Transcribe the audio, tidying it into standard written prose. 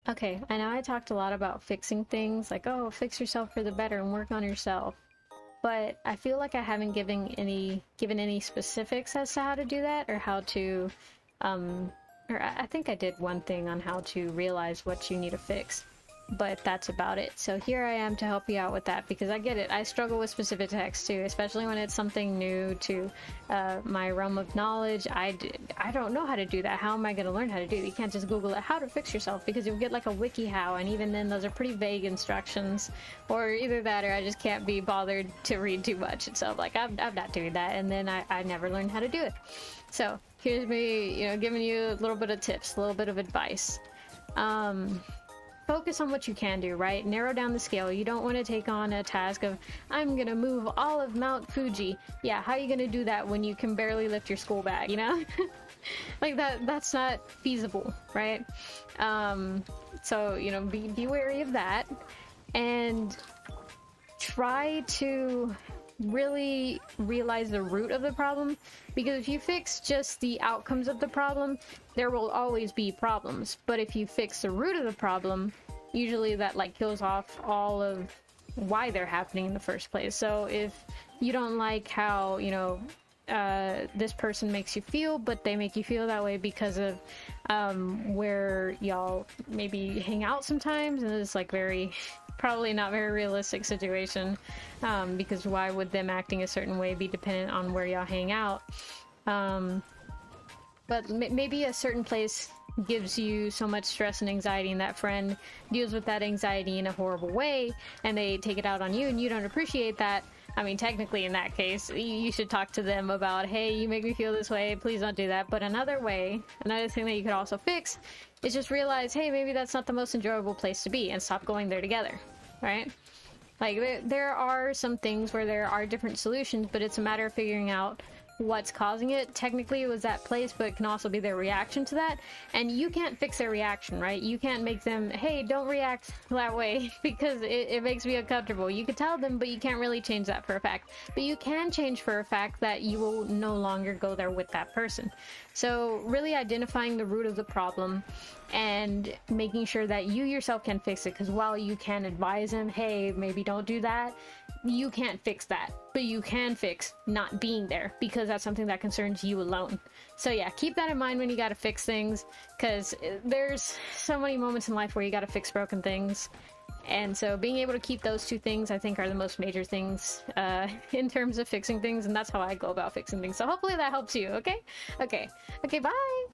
Okay, I know I talked a lot about fixing things, like, oh, fix yourself for the better and work on yourself. But I feel like I haven't given any specifics as to how to do that, or how to, or I think I did one thing on how to realize what you need to fix, but that's about it. So here I am to help you out with that, because I get it. I struggle with specific text too, especially when it's something new to my realm of knowledge. I don't know how to do that. How am I going to learn how to do it? You can't just Google it, how to fix yourself, because you'll get like a wiki how, and even then those are pretty vague instructions, or either that or I just can't be bothered to read too much. And so like, I'm not doing that, and then I never learned how to do it. So here's me, giving you a little bit of tips, a little bit of advice. Focus on what you can do, right? Narrow down the scale. You don't want to take on a task of, I'm gonna move all of Mount Fuji. Yeah, how are you gonna do that when you can barely lift your school bag, Like that's not feasible, right? So, be wary of that, and try to really realize the root of the problem, because if you fix just the outcomes of the problem, there will always be problems. But if you fix the root of the problem, usually that like kills off all of why they're happening in the first place. So if you don't like how this person makes you feel, but they make you feel that way because of where y'all maybe hang out sometimes, and it's like probably not very realistic situation, because why would them acting a certain way be dependent on where y'all hang out? But maybe a certain place gives you so much stress and anxiety, and that friend deals with that anxiety in a horrible way, and they take it out on you, and you don't appreciate that. I mean, technically in that case, you should talk to them about, hey, you make me feel this way, please don't do that. But another thing that you could also fix is just realize, hey, maybe that's not the most enjoyable place to be, and stop going there together, right? Like, there are some things where there are different solutions, but it's a matter of figuring out what's causing it. Technically it was that place, but it can also be their reaction to that, and you can't fix their reaction, right? You can't make them, hey, don't react that way because it makes me uncomfortable. You could tell them, but you can't really change that for a fact. But you can change for a fact that you will no longer go there with that person. So really identifying the root of the problem and making sure that you yourself can fix it, because while you can advise them, hey, maybe don't do that, you can't fix that, but you can fix not being there, because that's something that concerns you alone. So yeah, keep that in mind when you gotta fix things, because there's so many moments in life where you gotta fix broken things. And so being able to keep those two things, I think, are the most major things in terms of fixing things, and that's how I go about fixing things. So hopefully that helps you, okay? Okay, bye!